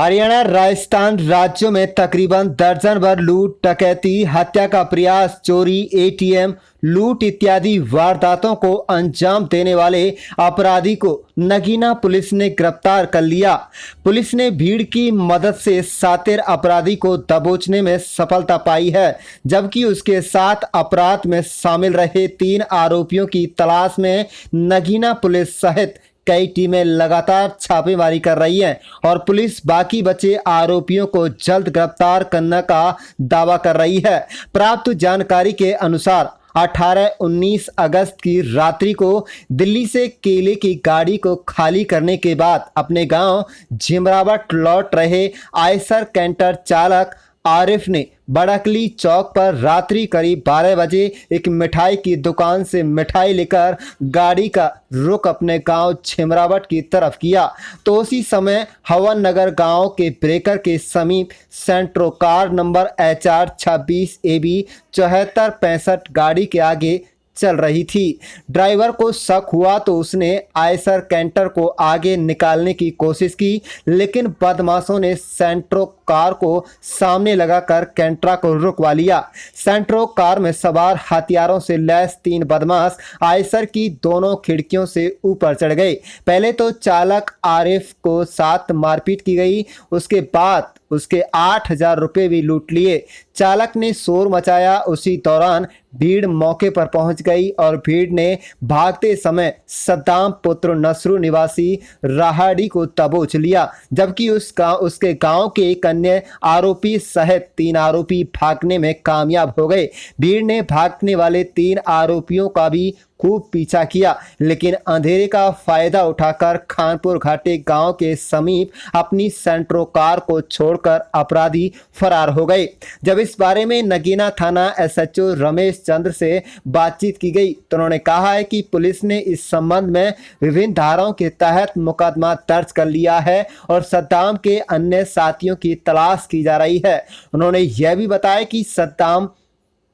हरियाणा राजस्थान राज्यों में तकरीबन दर्जन भर लूट, डकैती, हत्या का प्रयास, चोरी, एटीएम लूट इत्यादि वारदातों को अंजाम देने वाले अपराधी को नगीना पुलिस ने गिरफ्तार कर लिया। पुलिस ने भीड़ की मदद से शातिर अपराधी को दबोचने में सफलता पाई है, जबकि उसके साथ अपराध में शामिल रहे 3 आरोपियों की तलाश में नगीना पुलिस सहित कई टीमें लगातार छापेमारी कर रही हैं और पुलिस बाकी बचे आरोपियों को जल्द गिरफ्तार करने का दावा कर रही है। प्राप्त जानकारी के अनुसार 18-19 अगस्त की रात्रि को दिल्ली से केले की गाड़ी को खाली करने के बाद अपने गांव झिमरावट लौट रहे आयसर कैंटर चालक आरिफ ने बड़कली चौक पर रात्रि करीब 12 बजे एक मिठाई की दुकान से मिठाई लेकर गाड़ी का रुख अपने गांव छिमरावट की तरफ किया तो उसी समय हवन नगर गांव के ब्रेकर के समीप Santro car number HR 26 AB 7465 गाड़ी के आगे चल रही थी। ड्राइवर को शक हुआ तो उसने आयसर कैंटर को आगे निकालने की कोशिश की, लेकिन बदमाशों ने सेंट्रो कार को सामने लगाकर कैंट्रा को रुकवा लिया। सेंट्रो कार में सवार हथियारों से लैस 3 बदमाश आयसर की दोनों खिड़कियों से ऊपर चढ़ गए। पहले तो चालक आरिफ को साथ मारपीट की गई, उसके बाद उसके 8,000 रुपये भी लूट लिए। चालक ने शोर मचाया। उसी दौरान भीड़ मौके पर पहुंच गई और भीड़ ने भागते समय सद्दाम पुत्र नसरू निवासी राहाड़ी को दबोच लिया, जबकि उसके गांव के एक अन्य आरोपी सहित 3 आरोपी भागने में कामयाब हो गए। भीड़ ने भागने वाले 3 आरोपियों का भी खूब पीछा किया, लेकिन अंधेरे का फायदा उठाकर खानपुर घाटी गांव के समीप अपनी सेंट्रो कार को छोड़कर अपराधी फरार हो गए। जब इस बारे में नगीना थाना SHO रमेश चंद्र से बातचीत की गई तो उन्होंने कहा है कि पुलिस ने इस संबंध में विभिन्न धाराओं के तहत मुकदमा दर्ज कर लिया है और सद्दाम के अन्य साथियों की तलाश की जा रही है। उन्होंने यह भी बताया कि सद्दाम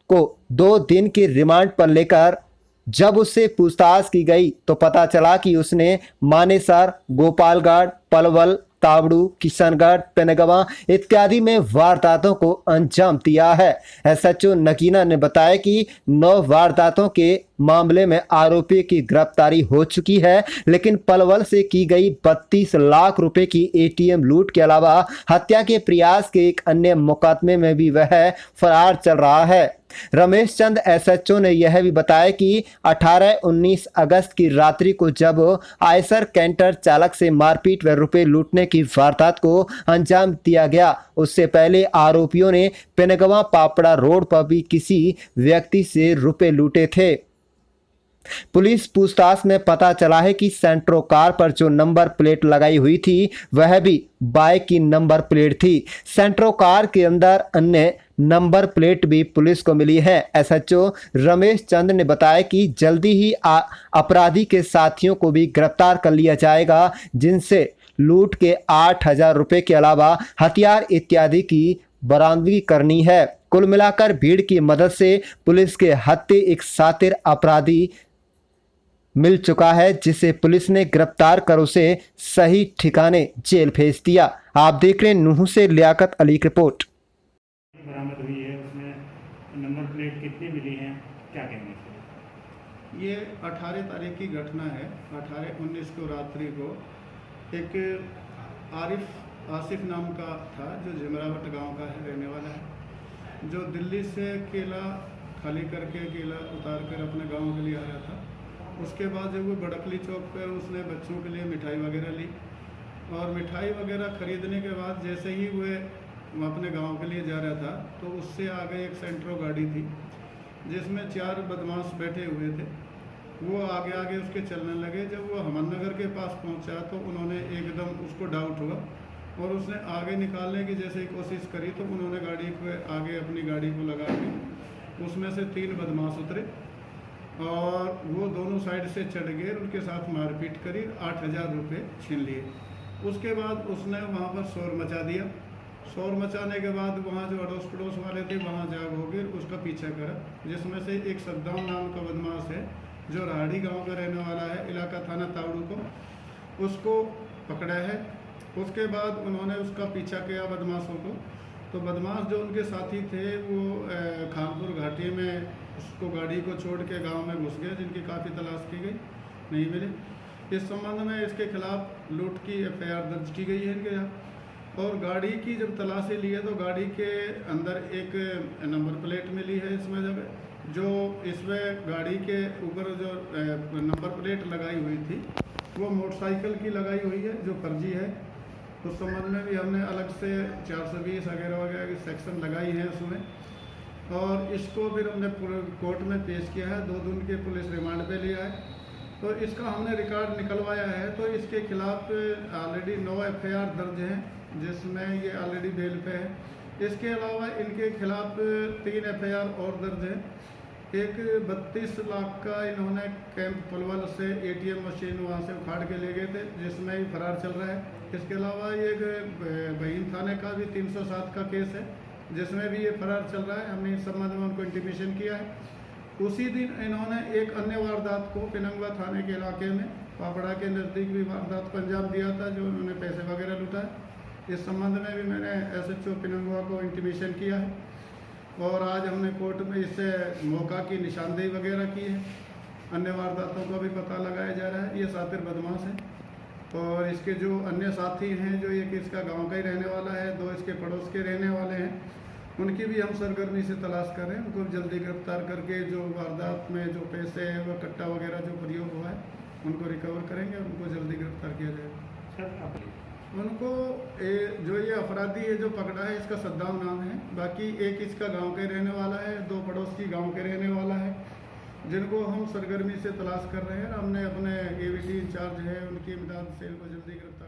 को 2 दिन के रिमांड पर लेकर जब उससे पूछताछ की गई तो पता चला कि उसने मानेसर, गोपालगढ़, पलवल, तावड़ू, किशनगढ़, पेनगवा इत्यादि में वारदातों को अंजाम दिया है। SHO नगीना ने बताया कि 9 वारदातों के मामले में आरोपी की गिरफ्तारी हो चुकी है, लेकिन पलवल से की गई 32 लाख रुपए की ATM लूट के अलावा हत्या के प्रयास के एक अन्य मुकदमे में भी वह फरार चल रहा है। रमेश चंद SHO ने यह भी बताया कि 18-19 अगस्त की रात्रि को जब आयसर कैंटर चालक से मारपीट व रुपए लूटने की वारदात को अंजाम दिया गया, उससे पहले आरोपियों ने पेनगवा पापड़ा रोड पर भी किसी व्यक्ति से रुपए लूटे थे। पुलिस पूछताछ में पता चला है कि सेंट्रो कार पर जो नंबर प्लेट लगाई हुई थी वह भी बाइक की नंबर प्लेट थी। सेंट्रो कार के अंदर अन्य नंबर प्लेट भी पुलिस को मिली है। SHO रमेश चंद ने बताया कि जल्दी ही अपराधी के साथियों को भी गिरफ्तार कर लिया जाएगा, जिनसे लूट के 8,000 रुपये के अलावा हथियार इत्यादि की बरामदगी करनी है। कुल मिलाकर भीड़ की मदद से पुलिस के हत्थे एक शातिर अपराधी मिल चुका है, जिसे पुलिस ने गिरफ्तार कर उसे सही ठिकाने जेल भेज दिया। आप देख रहे हैं नूह से लियाकत अली की रिपोर्ट। बरामद हुई है, उसमें नंबर प्लेट कितनी मिली हैं, क्या कहेंगे? ये 18 तारीख की घटना है। 18-19 को रात्रि को एक आसिफ नाम का था, जो झिमरावट गांव का है, रहने वाला है, जो दिल्ली से केला खाली करके केला उतार कर अपने गांव के लिए आ रहा था। उसके बाद जब वो बड़कली चौक पर उसने बच्चों के लिए मिठाई वगैरह ली और मिठाई वगैरह ख़रीदने के बाद जैसे ही वो अपने गांव के लिए जा रहा था तो उससे आगे एक सेंट्रो गाड़ी थी जिसमें 4 बदमाश बैठे हुए थे। वो आगे आगे उसके चलने लगे। जब वो हमन नगर के पास पहुंचा तो उन्होंने एकदम उसको डाउट हुआ और उसने आगे निकालने की जैसे ही कोशिश करी तो उन्होंने गाड़ी को आगे अपनी गाड़ी को लगा के उसमें से 3 बदमाश उतरे और वो दोनों साइड से चढ़ गए। उनके साथ मारपीट करी, 8,000 रुपये छीन लिए। उसके बाद उसने वहाँ पर शोर मचा दिया। शोर मचाने के बाद वहाँ जो अड़ोस पड़ोस वाले थे वहाँ जाग हो गए, उसका पीछा करा, जिसमें से एक सद्दाम नाम का बदमाश है जो राहाड़ी गांव का रहने वाला है, इलाका थाना तावड़ू को, उसको पकड़ा है उसके बाद उन्होंने उसका पीछा किया बदमाशों को। तो बदमाश जो उनके साथी थे वो खानपुर घाटी में उसको गाड़ी को छोड़ के गांव में घुस गए, जिनकी काफ़ी तलाश की गई, नहीं मिले। इस संबंध में इसके खिलाफ लूट की FIR दर्ज की गई है इनके यहाँ। और गाड़ी की जब तलाशी ली है तो गाड़ी के अंदर एक नंबर प्लेट मिली है इसमें, जब जो इसमें गाड़ी के ऊपर जो नंबर प्लेट लगाई हुई थी वो मोटरसाइकिल की लगाई हुई है, जो फर्जी है। उस संबंध में भी हमने अलग से 420 वगैरह वगैरह की सेक्शन लगाई है उसमें, और इसको फिर हमने कोर्ट में पेश किया है। 2 दिन के पुलिस रिमांड पे लिया है। तो इसका हमने रिकॉर्ड निकलवाया है। तो इसके खिलाफ ऑलरेडी 9 FIR दर्ज हैं, जिसमें ये ऑलरेडी बेल पे है। इसके अलावा इनके खिलाफ 3 FIR और दर्ज है। एक 32 लाख का इन्होंने कैंप पलवल से ATM मशीन वहाँ से उखाड़ के ले गए थे, जिसमें ही फरार चल रहा है। इसके अलावा एक बहीन थाने का भी 307 का केस है, जिसमें भी ये फरार चल रहा है। हमने इस संबंध में उनको इंटीमेशन किया है। उसी दिन इन्होंने एक अन्य वारदात को पिनंगवा थाने के इलाके में पापड़ा के नज़दीक भी वारदात को अंजाम दिया था, जो उन्होंने पैसे वगैरह लुटा है। इस संबंध में भी मैंने SHO पिनंगवा को इंटीमेशन किया है, और आज हमने कोर्ट में इससे मौका की निशानदेही वगैरह की है। अन्य वारदातों का भी पता लगाया जा रहा है। ये सातिर बदमाश है, और इसके जो अन्य साथी हैं, जो एक इसका गांव का ही रहने वाला है, 2 इसके पड़ोस के रहने वाले हैं, उनकी भी हम सरगर्मी से तलाश कर रहे हैं। उनको जल्दी गिरफ्तार करके जो वारदात में जो पैसे व कट्टा वगैरह जो प्रयोग हुआ है उनको रिकवर करेंगे, उनको जल्दी गिरफ्तार किया जाएगा। सर उनको जो ये अपराधी है जो पकड़ा है, इसका सद्दाम नाम है। बाकी एक इसका गांव के रहने वाला है, 2 पड़ोस की गांव के रहने वाला है, जिनको हम सरगर्मी से तलाश कर रहे हैं। हमने अपने AVT इंचार्ज है, उनकी इमदाद से इनको जल्दी गिरफ्तार